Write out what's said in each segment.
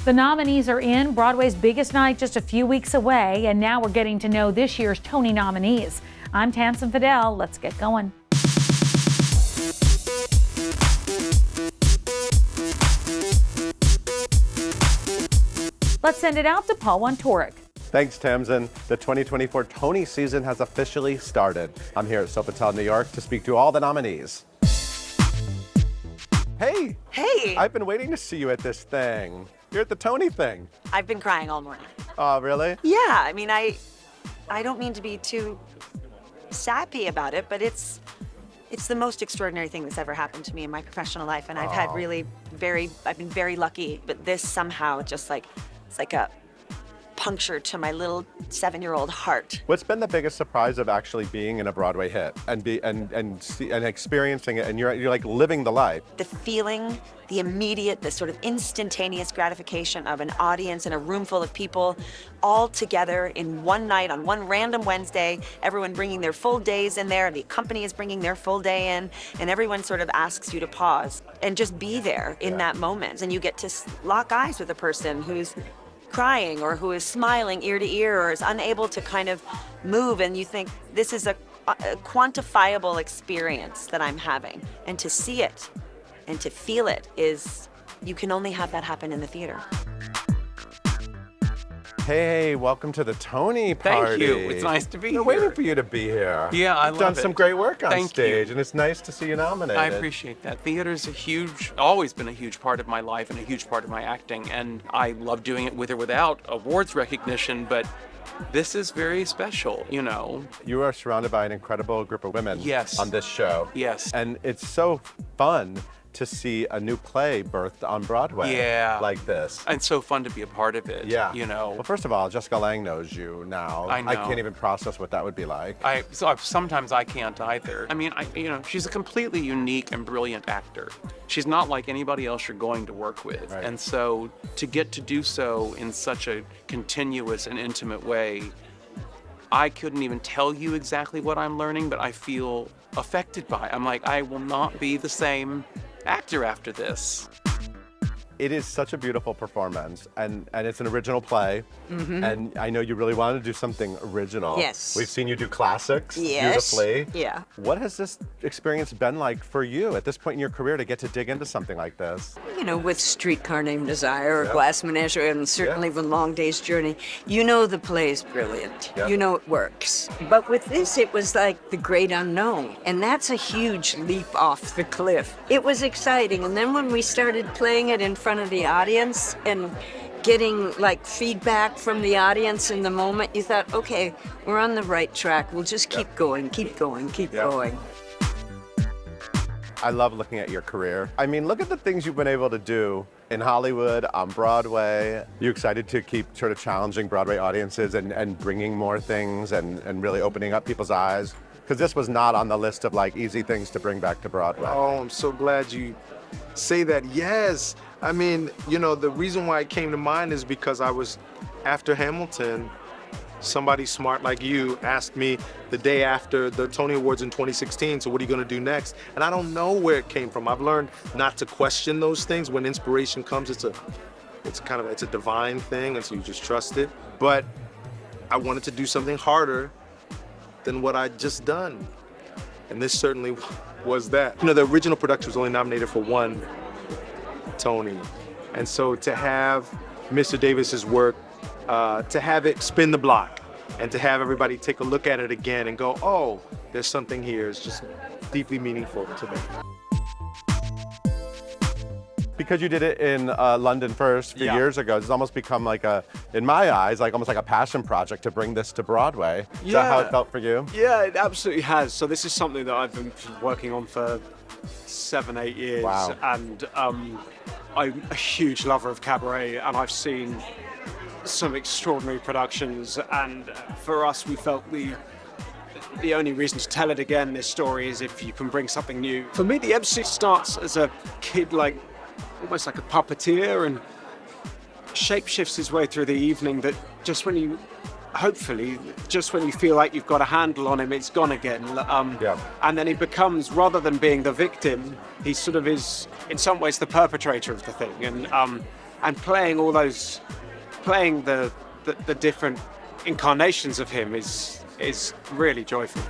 The nominees are in. Broadway's biggest night just a few weeks away, and now we're getting to know this year's Tony nominees. I'm Tamsin Fidel. Let's get going. Let's send it out to Paul Wontorek. Thanks, Tamsin. The 2024 Tony season has officially started. I'm here at Sofitel, New York to speak to all the nominees. Hey! Hey! I've been waiting to see you at this thing. You're at the Tony thing. I've been crying all morning. Oh, really? Yeah, I mean, I don't mean to be too sappy about it, but it's the most extraordinary thing that's ever happened to me in my professional life, and I've had I've been very lucky, but this somehow just it's like a puncture to my little 7-year-old heart. What's been the biggest surprise of actually being in a Broadway hit and experiencing it, and you're like living the life? The feeling, the immediate, the sort of instantaneous gratification of an audience in a room full of people all together in one night on one random Wednesday, everyone bringing their full days in there, the company is bringing their full day in, and everyone sort of asks you to pause and just be there in that moment. And you get to lock eyes with a person who's crying or who is smiling ear to ear or is unable to kind of move, and you think this is a quantifiable experience that I'm having. And to see it and to feel it you can only have that happen in the theater. Hey, welcome to the Tony party. Thank you. It's nice to be here. We're waiting for you to be here. Yeah, I love it. You've done some great work on Thank stage, you. and it's nice to see you nominated. I appreciate that. Theater's always been a huge part of my life and a huge part of my acting, and I love doing it with or without awards recognition, but this is very special, you know. You are surrounded by an incredible group of women on this show. Yes. And it's so fun to see a new play birthed on Broadway like this. And so fun to be a part of it, you know. Well, first of all, Jessica Lange knows you now. I know. I can't even process what that would be like. Sometimes I can't either. I mean, she's a completely unique and brilliant actor. She's not like anybody else you're going to work with. Right. And so to get to do so in such a continuous and intimate way, I couldn't even tell you exactly what I'm learning, but I feel affected by it. I'm like, I will not be the same actor after this. It is such a beautiful performance, and it's an original play, and I know you really want to do something original. Yes. We've seen you do classics Yes. beautifully. Yeah. What has this experience been like for you at this point in your career to get to dig into something like this? You know, with Streetcar Named Desire or Glass Menagerie, and certainly with Long Day's Journey, you know the play is brilliant. Yeah. You know it works. But with this, it was like the great unknown, and that's a huge leap off the cliff. It was exciting, and then when we started playing it in front of the audience and getting like feedback from the audience in the moment, you thought, okay, we're on the right track. We'll just keep going, keep going, keep going. I love looking at your career. I mean, look at the things you've been able to do in Hollywood, on Broadway. You excited to keep sort of challenging Broadway audiences and bringing more things and really opening up people's eyes? Because this was not on the list of like easy things to bring back to Broadway. Oh, I'm so glad you say that. Yes. I mean, you know, the reason why it came to mind is because I was, after Hamilton, somebody smart like you asked me the day after the Tony Awards in 2016, so what are you gonna do next? And I don't know where it came from. I've learned not to question those things. When inspiration comes, it's a divine thing, and so you just trust it. But I wanted to do something harder than what I'd just done. And this certainly was that. You know, the original production was only nominated for 1 Tony. And so to have Mr. Davis's work, to have it spin the block and to have everybody take a look at it again and go, oh, there's something here, is just deeply meaningful to me. Because you did it in London first a few years ago, it's almost become like in my eyes, almost like a passion project to bring this to Broadway. Is that how it felt for you? Yeah, it absolutely has. So this is something that I've been working on for 7, 8 years. Wow. And I'm a huge lover of cabaret, and I've seen some extraordinary productions. And for us, we felt the only reason to tell it again, this story, is if you can bring something new. For me, the MC starts as a kid, almost like a puppeteer, and shapeshifts his way through the evening, that just when you feel like you've got a handle on him, it's gone again. And then he becomes, rather than being the victim, he sort of is in some ways the perpetrator of the thing. And and playing the different incarnations of him is really joyful.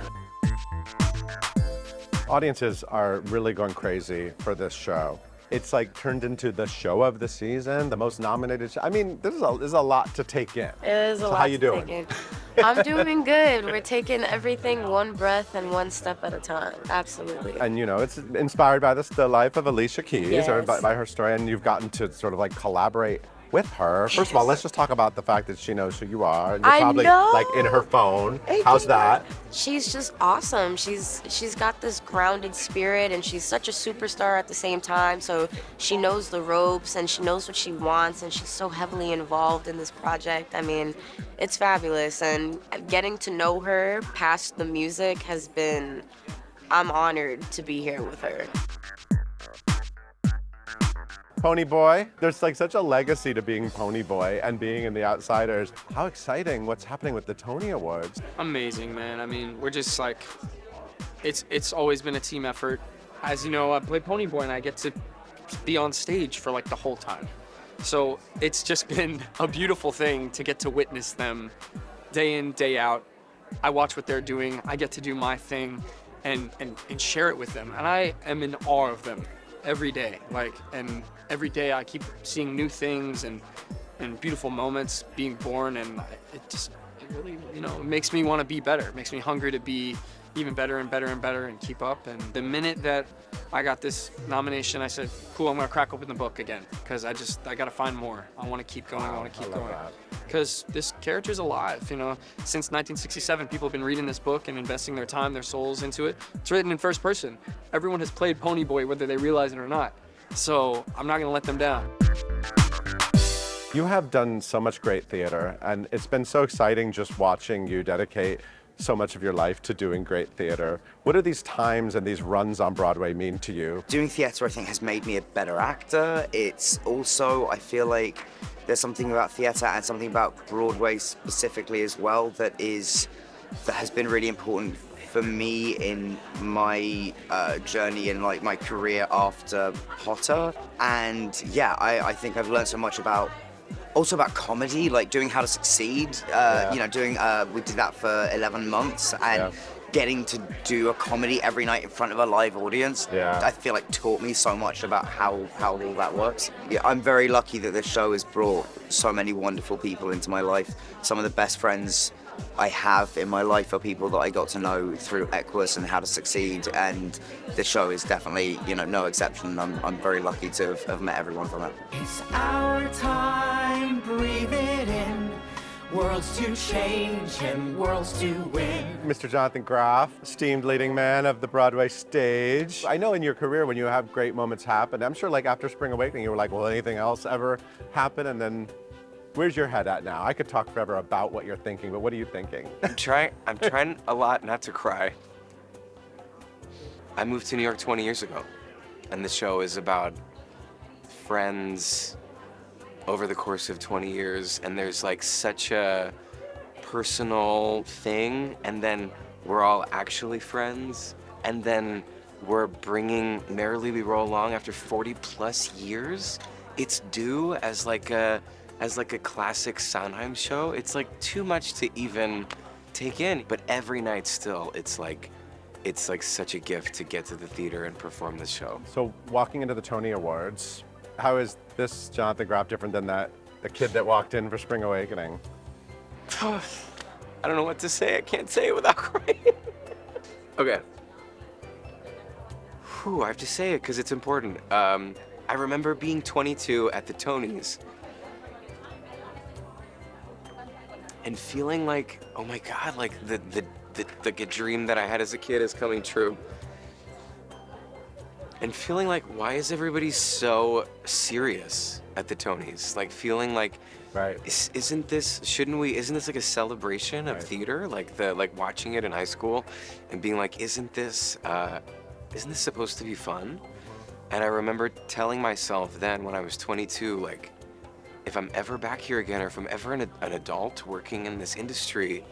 Audiences are really going crazy for this show. It's like turned into the show of the season, the most nominated show. I mean, this is a lot to take in. It is a So lot how you to doing? take in. I'm doing good. We're taking everything one breath and one step at a time. Absolutely. And you know, it's inspired by the life of Alicia Keys, or Yes. by her story, and you've gotten to sort of like collaborate with her. First of all, let's just talk about the fact that she knows who you are. And you're I probably know. like in her phone. How's that? She's just awesome. She's got this grounded spirit, and she's such a superstar at the same time. So she knows the ropes, and she knows what she wants, and she's so heavily involved in this project. I mean, it's fabulous, and getting to know her past the music has been, I'm honored to be here with her. Pony Boy. There's like such a legacy to being Pony Boy and being in The Outsiders. How exciting what's happening with the Tony Awards. Amazing, man. I mean, we're just like, it's always been a team effort. As you know, I play Pony Boy and I get to be on stage for like the whole time. So it's just been a beautiful thing to get to witness them day in, day out. I watch what they're doing. I get to do my thing and share it with them. And I am in awe of them every day. And every day I keep seeing new things and beautiful moments being born, and it really, you know, makes me want to be better. It makes me hungry to be even better and better and better and keep up. And the minute that I got this nomination, I said, cool, I'm gonna crack open the book again, because I gotta find more. I want to keep going. I want to keep going. Because this character's alive, you know. Since 1967, people have been reading this book and investing their time, their souls into it. It's written in first person. Everyone has played Pony Boy, whether they realize it or not. So I'm not gonna let them down. You have done so much great theater, and it's been so exciting just watching you dedicate so much of your life to doing great theater. What do these times and these runs on Broadway mean to you? Doing theater, I think, has made me a better actor. It's also, I feel like there's something about theater and something about Broadway specifically as well that has been really important for me in my journey and like my career after Potter. And yeah, I think I've learned so much about comedy, like doing How to Succeed, you know, we did that for 11 months, and getting to do a comedy every night in front of a live audience, I feel like taught me so much about how all that works. Yeah, I'm very lucky that this show has brought so many wonderful people into my life. Some of the best friends I have in my life are people that I got to know through Equus and How to Succeed, and the show is definitely, you know, no exception. I'm very lucky to have met everyone from it. It's our time, breathe it in. Worlds to change and worlds to win. Mr. Jonathan Groff, esteemed leading man of the Broadway stage. I know in your career when you have great moments happen, I'm sure like after Spring Awakening you were like, will anything else ever happen? And then where's your head at now? I could talk forever about what you're thinking, but what are you thinking? I'm trying a lot not to cry. I moved to New York 20 years ago, and the show is about friends over the course of 20 years, and there's like such a personal thing, and then we're all actually friends, and then we're bringing Merrily We Roll Along after 40 plus years. It's due as like a classic Sondheim show. It's like too much to even take in, but every night still, it's like such a gift to get to the theater and perform this show. So walking into the Tony Awards, how is this Jonathan Groff different than the kid that walked in for Spring Awakening? I don't know what to say. I can't say it without crying. Okay. Whew, I have to say it because it's important. I remember being 22 at the Tonys and feeling like, oh my God, like the dream that I had as a kid is coming true. And feeling like, why is everybody so serious at the Tonys? Like feeling like, isn't this like a celebration of theater? Like watching it in high school and being like, isn't this supposed to be fun? And I remember telling myself then when I was 22, like, if I'm ever back here again, or if I'm ever an adult working in this industry,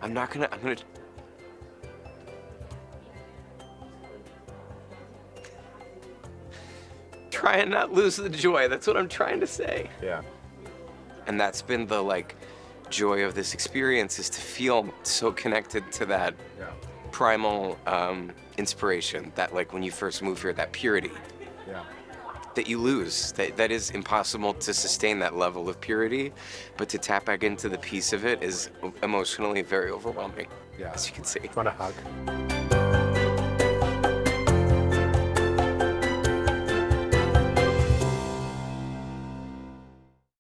I'm gonna try try and not lose the joy. That's what I'm trying to say. Yeah. And that's been the like joy of this experience, is to feel so connected to that primal inspiration, that like when you first move here, that purity. Yeah. That you lose. That is impossible to sustain that level of purity, but to tap back into the piece of it is emotionally very overwhelming, Yeah. as you can see. Want a hug?